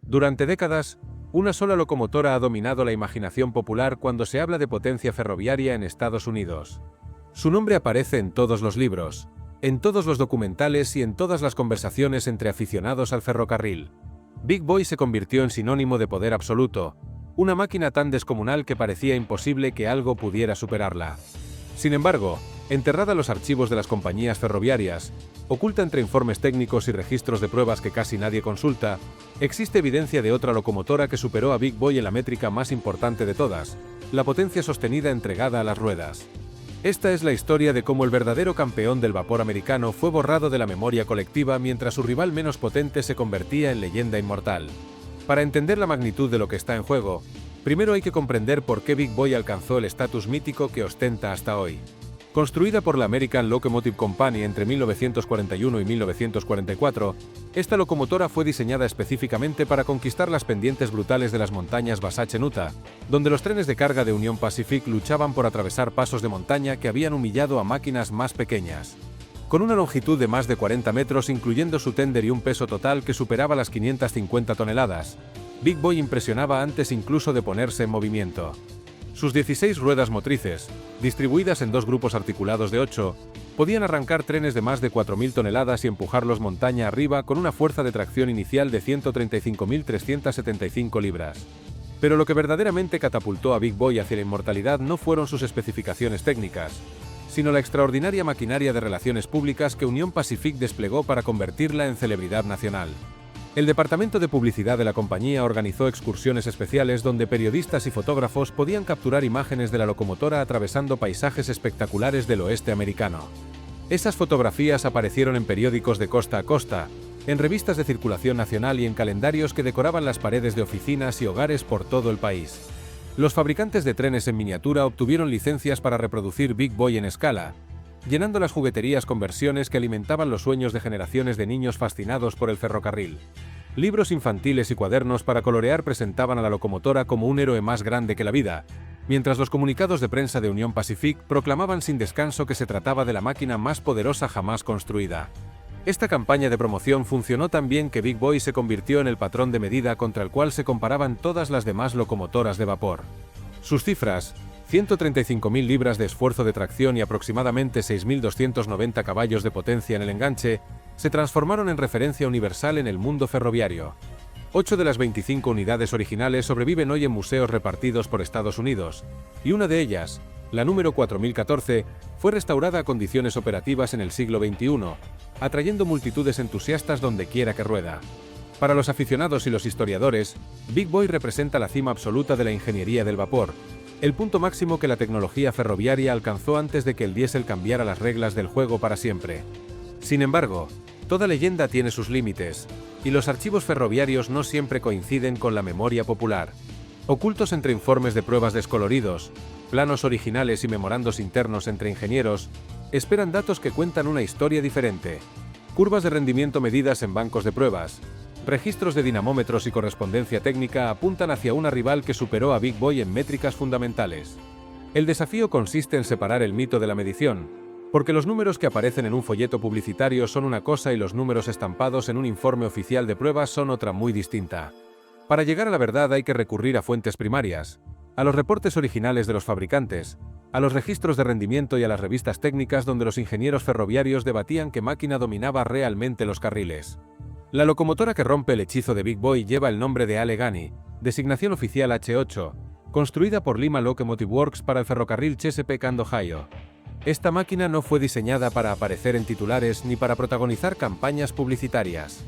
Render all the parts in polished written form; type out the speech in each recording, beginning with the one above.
Durante décadas, una sola locomotora ha dominado la imaginación popular cuando se habla de potencia ferroviaria en Estados Unidos. Su nombre aparece en todos los libros, en todos los documentales y en todas las conversaciones entre aficionados al ferrocarril. Big Boy se convirtió en sinónimo de poder absoluto, una máquina tan descomunal que parecía imposible que algo pudiera superarla. Sin embargo, enterrada en los archivos de las compañías ferroviarias, oculta entre informes técnicos y registros de pruebas que casi nadie consulta, existe evidencia de otra locomotora que superó a Big Boy en la métrica más importante de todas, la potencia sostenida entregada a las ruedas. Esta es la historia de cómo el verdadero campeón del vapor americano fue borrado de la memoria colectiva mientras su rival menos potente se convertía en leyenda inmortal. Para entender la magnitud de lo que está en juego, primero hay que comprender por qué Big Boy alcanzó el estatus mítico que ostenta hasta hoy. Construida por la American Locomotive Company entre 1941 y 1944, esta locomotora fue diseñada específicamente para conquistar las pendientes brutales de las montañas Wasatch en Utah, donde los trenes de carga de Union Pacific luchaban por atravesar pasos de montaña que habían humillado a máquinas más pequeñas. Con una longitud de más de 40 metros incluyendo su tender y un peso total que superaba las 550 toneladas, Big Boy impresionaba antes incluso de ponerse en movimiento. Sus 16 ruedas motrices, distribuidas en dos grupos articulados de 8, podían arrancar trenes de más de 4.000 toneladas y empujarlos montaña arriba con una fuerza de tracción inicial de 135.375 libras. Pero lo que verdaderamente catapultó a Big Boy hacia la inmortalidad no fueron sus especificaciones técnicas, sino la extraordinaria maquinaria de relaciones públicas que Union Pacific desplegó para convertirla en celebridad nacional. El departamento de publicidad de la compañía organizó excursiones especiales donde periodistas y fotógrafos podían capturar imágenes de la locomotora atravesando paisajes espectaculares del oeste americano. Esas fotografías aparecieron en periódicos de costa a costa, en revistas de circulación nacional y en calendarios que decoraban las paredes de oficinas y hogares por todo el país. Los fabricantes de trenes en miniatura obtuvieron licencias para reproducir Big Boy en escala, llenando las jugueterías con versiones que alimentaban los sueños de generaciones de niños fascinados por el ferrocarril. Libros infantiles y cuadernos para colorear presentaban a la locomotora como un héroe más grande que la vida, mientras los comunicados de prensa de Union Pacific proclamaban sin descanso que se trataba de la máquina más poderosa jamás construida. Esta campaña de promoción funcionó tan bien que Big Boy se convirtió en el patrón de medida contra el cual se comparaban todas las demás locomotoras de vapor. Sus cifras, 135.000 libras de esfuerzo de tracción y aproximadamente 6.290 caballos de potencia en el enganche, se transformaron en referencia universal en el mundo ferroviario. 8 de las 25 unidades originales sobreviven hoy en museos repartidos por Estados Unidos, y una de ellas, la número 4014, fue restaurada a condiciones operativas en el siglo XXI, atrayendo multitudes entusiastas donde quiera que rueda. Para los aficionados y los historiadores, Big Boy representa la cima absoluta de la ingeniería del vapor, el punto máximo que la tecnología ferroviaria alcanzó antes de que el diésel cambiara las reglas del juego para siempre. Sin embargo, toda leyenda tiene sus límites, y los archivos ferroviarios no siempre coinciden con la memoria popular. Ocultos entre informes de pruebas descoloridos, planos originales y memorandos internos entre ingenieros, esperan datos que cuentan una historia diferente. Curvas de rendimiento medidas en bancos de pruebas, registros de dinamómetros y correspondencia técnica apuntan hacia una rival que superó a Big Boy en métricas fundamentales. El desafío consiste en separar el mito de la medición, porque los números que aparecen en un folleto publicitario son una cosa y los números estampados en un informe oficial de pruebas son otra muy distinta. Para llegar a la verdad hay que recurrir a fuentes primarias, a los reportes originales de los fabricantes, a los registros de rendimiento y a las revistas técnicas donde los ingenieros ferroviarios debatían qué máquina dominaba realmente los carriles. La locomotora que rompe el hechizo de Big Boy lleva el nombre de Allegheny, designación oficial H8, construida por Lima Locomotive Works para el ferrocarril Chesapeake and Ohio. Esta máquina no fue diseñada para aparecer en titulares ni para protagonizar campañas publicitarias.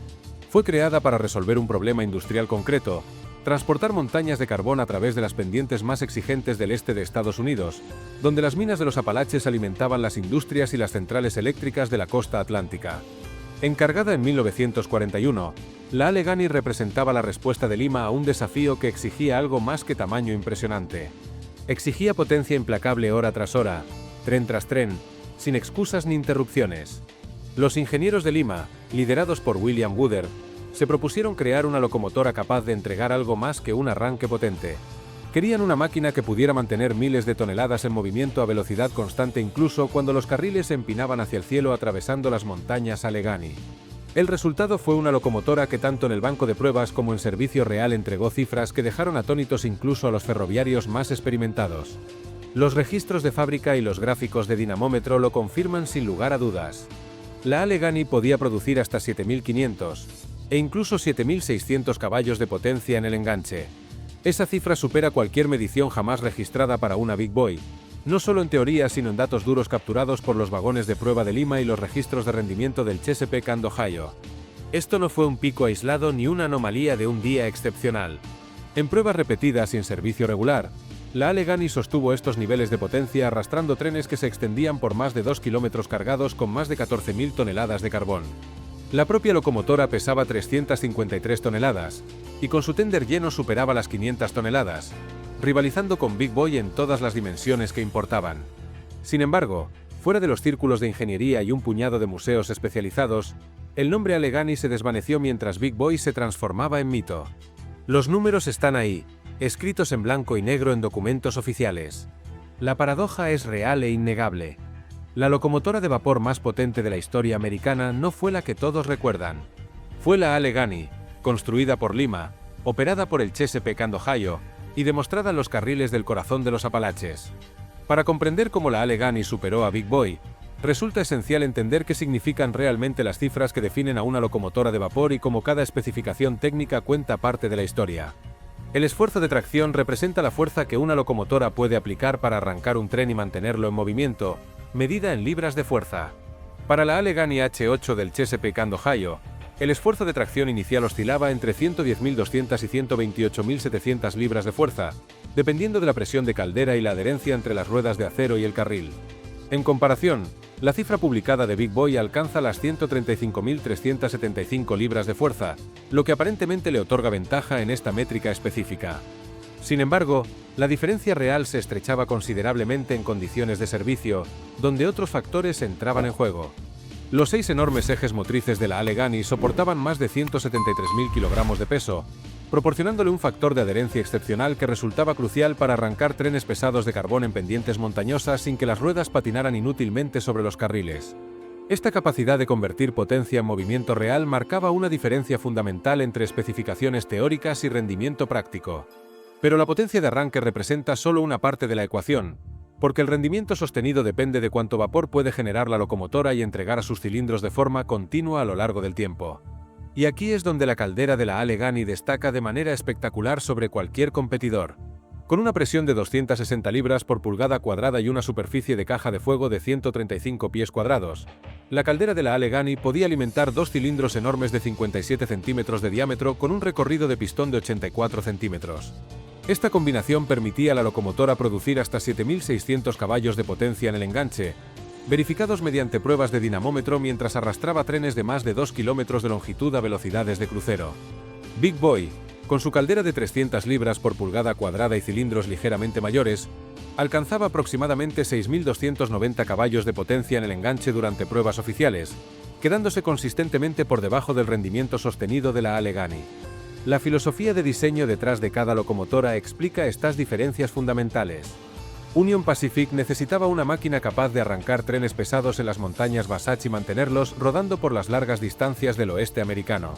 Fue creada para resolver un problema industrial concreto, transportar montañas de carbón a través de las pendientes más exigentes del este de Estados Unidos, donde las minas de los Apalaches alimentaban las industrias y las centrales eléctricas de la costa atlántica. Encargada en 1941, la Allegheny representaba la respuesta de Lima a un desafío que exigía algo más que tamaño impresionante. Exigía potencia implacable hora tras hora, tren tras tren, sin excusas ni interrupciones. Los ingenieros de Lima, liderados por William Wooder, se propusieron crear una locomotora capaz de entregar algo más que un arranque potente. Querían una máquina que pudiera mantener miles de toneladas en movimiento a velocidad constante incluso cuando los carriles se empinaban hacia el cielo atravesando las montañas Allegheny. El resultado fue una locomotora que tanto en el banco de pruebas como en servicio real entregó cifras que dejaron atónitos incluso a los ferroviarios más experimentados. Los registros de fábrica y los gráficos de dinamómetro lo confirman sin lugar a dudas. La Allegheny podía producir hasta 7.500 e incluso 7.600 caballos de potencia en el enganche. Esa cifra supera cualquier medición jamás registrada para una Big Boy, no solo en teoría sino en datos duros capturados por los vagones de prueba de Lima y los registros de rendimiento del Chesapeake and Ohio. Esto no fue un pico aislado ni una anomalía de un día excepcional. En pruebas repetidas y en servicio regular, la Allegheny sostuvo estos niveles de potencia arrastrando trenes que se extendían por más de 2 kilómetros cargados con más de 14.000 toneladas de carbón. La propia locomotora pesaba 353 toneladas, y con su tender lleno superaba las 500 toneladas, rivalizando con Big Boy en todas las dimensiones que importaban. Sin embargo, fuera de los círculos de ingeniería y un puñado de museos especializados, el nombre Allegheny se desvaneció mientras Big Boy se transformaba en mito. Los números están ahí, escritos en blanco y negro en documentos oficiales. La paradoja es real e innegable. La locomotora de vapor más potente de la historia americana no fue la que todos recuerdan. Fue la Allegheny, construida por Lima, operada por el Chesapeake and Ohio, y demostrada en los carriles del corazón de los Apalaches. Para comprender cómo la Allegheny superó a Big Boy, resulta esencial entender qué significan realmente las cifras que definen a una locomotora de vapor y cómo cada especificación técnica cuenta parte de la historia. El esfuerzo de tracción representa la fuerza que una locomotora puede aplicar para arrancar un tren y mantenerlo en movimiento, medida en libras de fuerza. Para la Allegheny H8 del Chesapeake and Ohio, el esfuerzo de tracción inicial oscilaba entre 110.200 y 128.700 libras de fuerza, dependiendo de la presión de caldera y la adherencia entre las ruedas de acero y el carril. En comparación, la cifra publicada de Big Boy alcanza las 135.375 libras de fuerza, lo que aparentemente le otorga ventaja en esta métrica específica. Sin embargo, la diferencia real se estrechaba considerablemente en condiciones de servicio, donde otros factores entraban en juego. Los 6 enormes ejes motrices de la Allegheny soportaban más de 173.000 kilogramos de peso, proporcionándole un factor de adherencia excepcional que resultaba crucial para arrancar trenes pesados de carbón en pendientes montañosas sin que las ruedas patinaran inútilmente sobre los carriles. Esta capacidad de convertir potencia en movimiento real marcaba una diferencia fundamental entre especificaciones teóricas y rendimiento práctico. Pero la potencia de arranque representa solo una parte de la ecuación, porque el rendimiento sostenido depende de cuánto vapor puede generar la locomotora y entregar a sus cilindros de forma continua a lo largo del tiempo. Y aquí es donde la caldera de la Allegheny destaca de manera espectacular sobre cualquier competidor. Con una presión de 260 libras por pulgada cuadrada y una superficie de caja de fuego de 135 pies cuadrados, la caldera de la Allegheny podía alimentar 2 cilindros enormes de 57 centímetros de diámetro con un recorrido de pistón de 84 centímetros. Esta combinación permitía a la locomotora producir hasta 7.600 caballos de potencia en el enganche, verificados mediante pruebas de dinamómetro mientras arrastraba trenes de más de 2 kilómetros de longitud a velocidades de crucero. Big Boy, con su caldera de 300 libras por pulgada cuadrada y cilindros ligeramente mayores, alcanzaba aproximadamente 6.290 caballos de potencia en el enganche durante pruebas oficiales, quedándose consistentemente por debajo del rendimiento sostenido de la Allegheny. La filosofía de diseño detrás de cada locomotora explica estas diferencias fundamentales. Union Pacific necesitaba una máquina capaz de arrancar trenes pesados en las montañas Wasatch y mantenerlos rodando por las largas distancias del oeste americano.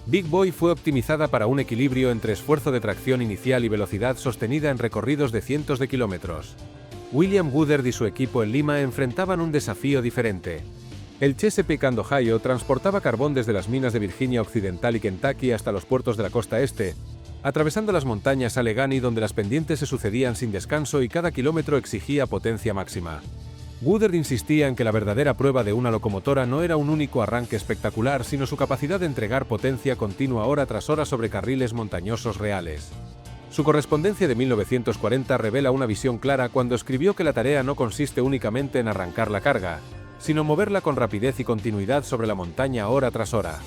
Big Boy fue optimizada para un equilibrio entre esfuerzo de tracción inicial y velocidad sostenida en recorridos de cientos de kilómetros. William Woodard y su equipo en Lima enfrentaban un desafío diferente. El Chesapeake and Ohio transportaba carbón desde las minas de Virginia Occidental y Kentucky hasta los puertos de la costa este, atravesando las montañas Allegheny donde las pendientes se sucedían sin descanso y cada kilómetro exigía potencia máxima. Woodard insistía en que la verdadera prueba de una locomotora no era un único arranque espectacular, sino su capacidad de entregar potencia continua hora tras hora sobre carriles montañosos reales. Su correspondencia de 1940 revela una visión clara cuando escribió que la tarea no consiste únicamente en arrancar la carga, sino moverla con rapidez y continuidad sobre la montaña hora tras hora.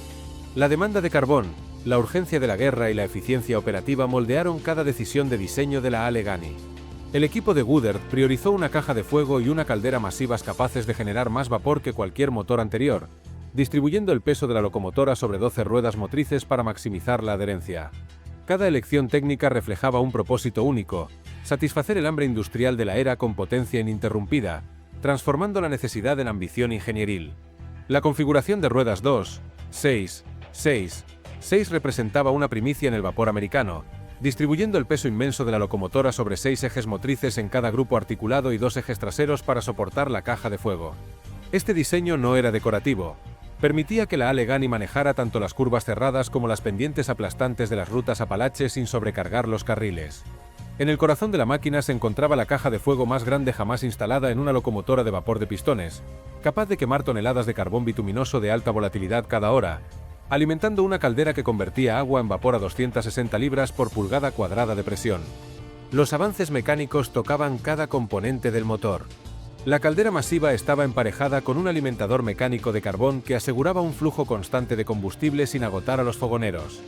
La demanda de carbón, la urgencia de la guerra y la eficiencia operativa moldearon cada decisión de diseño de la Allegheny. El equipo de Woodard priorizó una caja de fuego y una caldera masivas capaces de generar más vapor que cualquier motor anterior, distribuyendo el peso de la locomotora sobre 12 ruedas motrices para maximizar la adherencia. Cada elección técnica reflejaba un propósito único: satisfacer el hambre industrial de la era con potencia ininterrumpida, transformando la necesidad en ambición ingenieril. La configuración de ruedas 2, 6 representaba una primicia en el vapor americano, distribuyendo el peso inmenso de la locomotora sobre 6 ejes motrices en cada grupo articulado y 2 ejes traseros para soportar la caja de fuego. Este diseño no era decorativo. Permitía que la Allegheny manejara tanto las curvas cerradas como las pendientes aplastantes de las rutas Apalache sin sobrecargar los carriles. En el corazón de la máquina se encontraba la caja de fuego más grande jamás instalada en una locomotora de vapor de pistones, capaz de quemar toneladas de carbón bituminoso de alta volatilidad cada hora, alimentando una caldera que convertía agua en vapor a 260 libras por pulgada cuadrada de presión. Los avances mecánicos tocaban cada componente del motor. La caldera masiva estaba emparejada con un alimentador mecánico de carbón que aseguraba un flujo constante de combustible sin agotar a los fogoneros.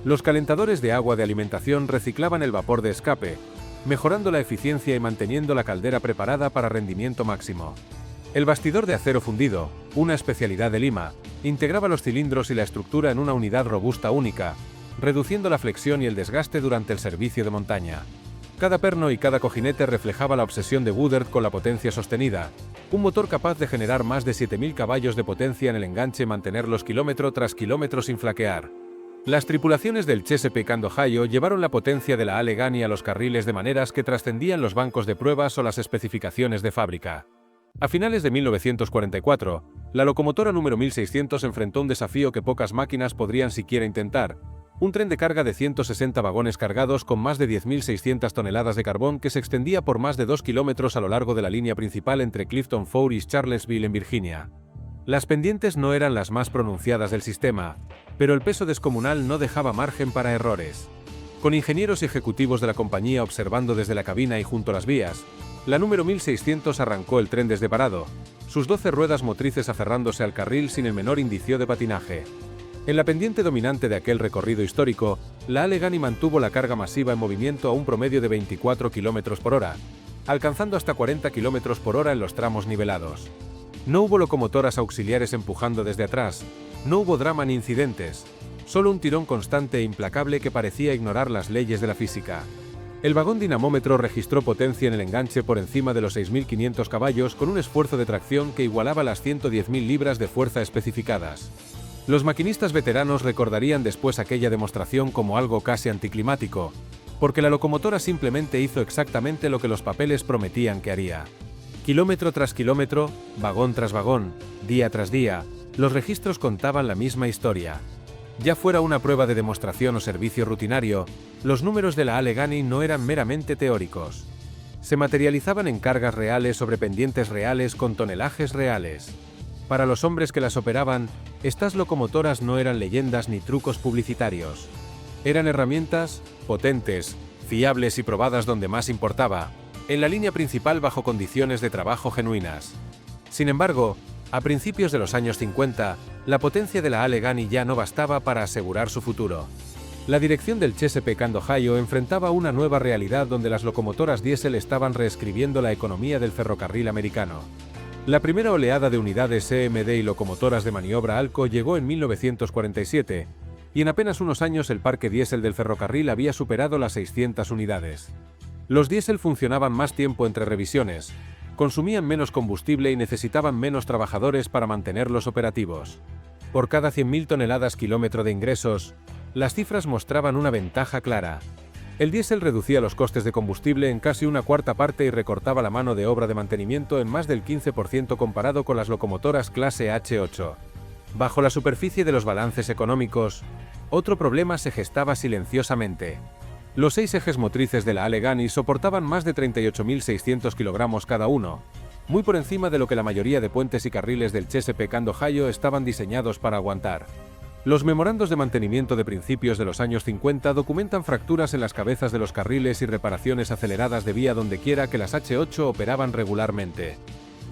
Los calentadores de agua de alimentación reciclaban el vapor de escape, mejorando la eficiencia y manteniendo la caldera preparada para rendimiento máximo. El bastidor de acero fundido, una especialidad de Lima, integraba los cilindros y la estructura en una unidad robusta única, reduciendo la flexión y el desgaste durante el servicio de montaña. Cada perno y cada cojinete reflejaba la obsesión de Woodard con la potencia sostenida, un motor capaz de generar más de 7.000 caballos de potencia en el enganche y mantenerlos kilómetro tras kilómetro sin flaquear. Las tripulaciones del Chesapeake and Ohio llevaron la potencia de la Allegheny a los carriles de maneras que trascendían los bancos de pruebas o las especificaciones de fábrica. A finales de 1944, la locomotora número 1600 enfrentó un desafío que pocas máquinas podrían siquiera intentar: un tren de carga de 160 vagones cargados con más de 10.600 toneladas de carbón que se extendía por más de 2 kilómetros a lo largo de la línea principal entre Clifton Four y Charlottesville en Virginia. Las pendientes no eran las más pronunciadas del sistema, pero el peso descomunal no dejaba margen para errores. Con ingenieros y ejecutivos de la compañía observando desde la cabina y junto a las vías, la número 1600 arrancó el tren desde parado, sus 12 ruedas motrices aferrándose al carril sin el menor indicio de patinaje. En la pendiente dominante de aquel recorrido histórico, la Allegheny mantuvo la carga masiva en movimiento a un promedio de 24 km por hora, alcanzando hasta 40 km por hora en los tramos nivelados. No hubo locomotoras auxiliares empujando desde atrás, no hubo drama ni incidentes, solo un tirón constante e implacable que parecía ignorar las leyes de la física. El vagón dinamómetro registró potencia en el enganche por encima de los 6.500 caballos con un esfuerzo de tracción que igualaba las 110.000 libras de fuerza especificadas. Los maquinistas veteranos recordarían después aquella demostración como algo casi anticlimático, porque la locomotora simplemente hizo exactamente lo que los papeles prometían que haría. Kilómetro tras kilómetro, vagón tras vagón, día tras día, los registros contaban la misma historia. Ya fuera una prueba de demostración o servicio rutinario, los números de la Allegheny no eran meramente teóricos. Se materializaban en cargas reales sobre pendientes reales con tonelajes reales. Para los hombres que las operaban, estas locomotoras no eran leyendas ni trucos publicitarios. Eran herramientas potentes, fiables y probadas donde más importaba, en la línea principal bajo condiciones de trabajo genuinas. Sin embargo, a principios de los años 50, la potencia de la Allegheny ya no bastaba para asegurar su futuro. La dirección del Chesapeake and Ohio enfrentaba una nueva realidad donde las locomotoras diésel estaban reescribiendo la economía del ferrocarril americano. La primera oleada de unidades EMD y locomotoras de maniobra ALCO llegó en 1947, y en apenas unos años el parque diésel del ferrocarril había superado las 600 unidades. Los diésel funcionaban más tiempo entre revisiones, consumían menos combustible y necesitaban menos trabajadores para mantenerlos operativos. Por cada 100.000 toneladas kilómetro de ingresos, las cifras mostraban una ventaja clara. El diésel reducía los costes de combustible en casi una cuarta parte y recortaba la mano de obra de mantenimiento en más del 15% comparado con las locomotoras clase H8. Bajo la superficie de los balances económicos, otro problema se gestaba silenciosamente. Los 6 ejes motrices de la Allegheny soportaban más de 38.600 kilogramos cada uno, muy por encima de lo que la mayoría de puentes y carriles del Chesapeake and Ohio estaban diseñados para aguantar. Los memorandos de mantenimiento de principios de los años 50 documentan fracturas en las cabezas de los carriles y reparaciones aceleradas de vía dondequiera que las H8 operaban regularmente.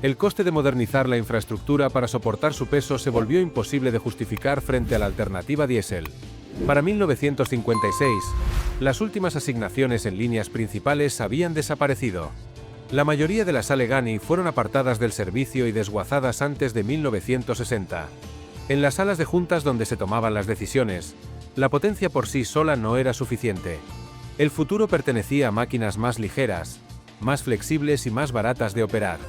El coste de modernizar la infraestructura para soportar su peso se volvió imposible de justificar frente a la alternativa diésel. Para 1956, las últimas asignaciones en líneas principales habían desaparecido. La mayoría de las Allegheny fueron apartadas del servicio y desguazadas antes de 1960. En las salas de juntas donde se tomaban las decisiones, la potencia por sí sola no era suficiente. El futuro pertenecía a máquinas más ligeras, más flexibles y más baratas de operar.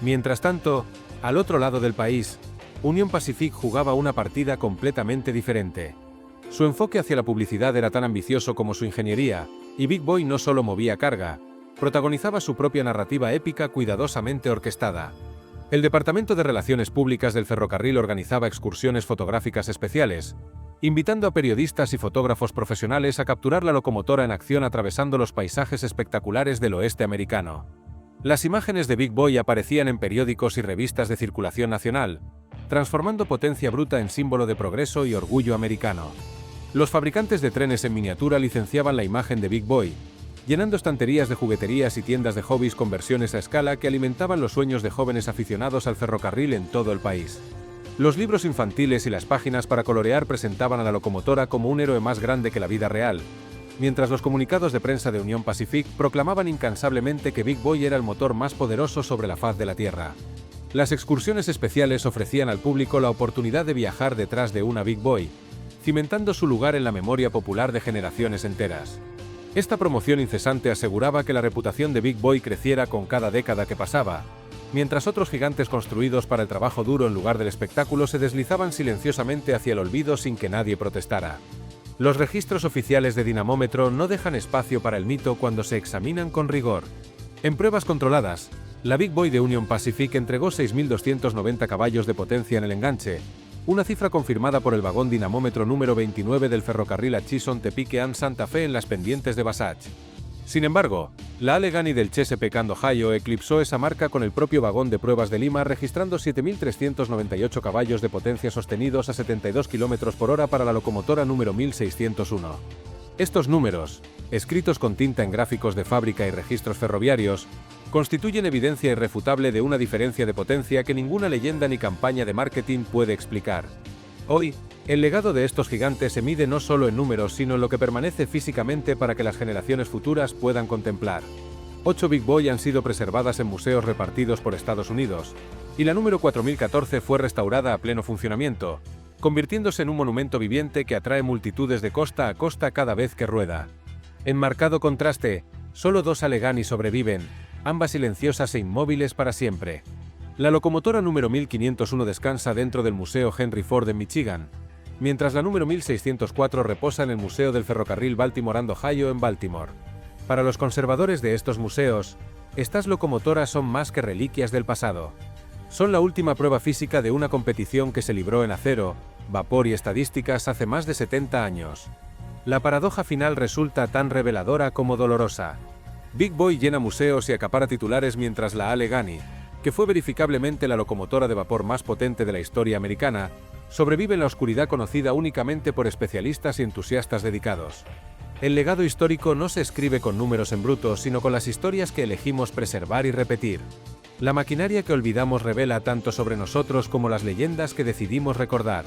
Mientras tanto, al otro lado del país, Union Pacific jugaba una partida completamente diferente. Su enfoque hacia la publicidad era tan ambicioso como su ingeniería, y Big Boy no solo movía carga, protagonizaba su propia narrativa épica cuidadosamente orquestada. El Departamento de Relaciones Públicas del ferrocarril organizaba excursiones fotográficas especiales, invitando a periodistas y fotógrafos profesionales a capturar la locomotora en acción atravesando los paisajes espectaculares del oeste americano. Las imágenes de Big Boy aparecían en periódicos y revistas de circulación nacional, transformando Potencia Bruta en símbolo de progreso y orgullo americano. Los fabricantes de trenes en miniatura licenciaban la imagen de Big Boy, llenando estanterías de jugueterías y tiendas de hobbies con versiones a escala que alimentaban los sueños de jóvenes aficionados al ferrocarril en todo el país. Los libros infantiles y las páginas para colorear presentaban a la locomotora como un héroe más grande que la vida real, mientras los comunicados de prensa de Union Pacific proclamaban incansablemente que Big Boy era el motor más poderoso sobre la faz de la Tierra. Las excursiones especiales ofrecían al público la oportunidad de viajar detrás de una Big Boy, cimentando su lugar en la memoria popular de generaciones enteras. Esta promoción incesante aseguraba que la reputación de Big Boy creciera con cada década que pasaba, mientras otros gigantes construidos para el trabajo duro en lugar del espectáculo se deslizaban silenciosamente hacia el olvido sin que nadie protestara. Los registros oficiales de dinamómetro no dejan espacio para el mito cuando se examinan con rigor. En pruebas controladas, la Big Boy de Union Pacific entregó 6.290 caballos de potencia en el enganche, una cifra confirmada por el vagón dinamómetro número 29 del ferrocarril Atchison Topeka and Santa Fe en las pendientes de Wasatch. Sin embargo, la Allegheny del Chesapeake and Ohio eclipsó esa marca con el propio vagón de pruebas de Lima registrando 7.398 caballos de potencia sostenidos a 72 km por hora para la locomotora número 1601. Estos números, escritos con tinta en gráficos de fábrica y registros ferroviarios, constituyen evidencia irrefutable de una diferencia de potencia que ninguna leyenda ni campaña de marketing puede explicar. Hoy, el legado de estos gigantes se mide no solo en números sino en lo que permanece físicamente para que las generaciones futuras puedan contemplar. 8 Big Boy han sido preservadas en museos repartidos por Estados Unidos, y la número 4014 fue restaurada a pleno funcionamiento, convirtiéndose en un monumento viviente que atrae multitudes de costa a costa cada vez que rueda. En marcado contraste, solo 2 Allegheny sobreviven, ambas silenciosas e inmóviles para siempre. La locomotora número 1501 descansa dentro del Museo Henry Ford en Michigan, mientras la número 1604 reposa en el Museo del Ferrocarril Baltimore and Ohio en Baltimore. Para los conservadores de estos museos, estas locomotoras son más que reliquias del pasado. Son la última prueba física de una competición que se libró en acero, vapor y estadísticas hace más de 70 años. La paradoja final resulta tan reveladora como dolorosa. Big Boy llena museos y acapara titulares mientras la Allegheny, que fue verificablemente la locomotora de vapor más potente de la historia americana, sobrevive en la oscuridad conocida únicamente por especialistas y entusiastas dedicados. El legado histórico no se escribe con números en bruto, sino con las historias que elegimos preservar y repetir. La maquinaria que olvidamos revela tanto sobre nosotros como las leyendas que decidimos recordar.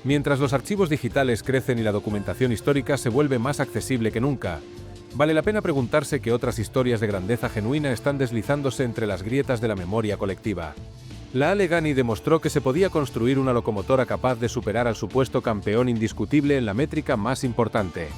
Mientras los archivos digitales crecen y la documentación histórica se vuelve más accesible que nunca, vale la pena preguntarse qué otras historias de grandeza genuina están deslizándose entre las grietas de la memoria colectiva. La Allegheny demostró que se podía construir una locomotora capaz de superar al supuesto campeón indiscutible en la métrica más importante.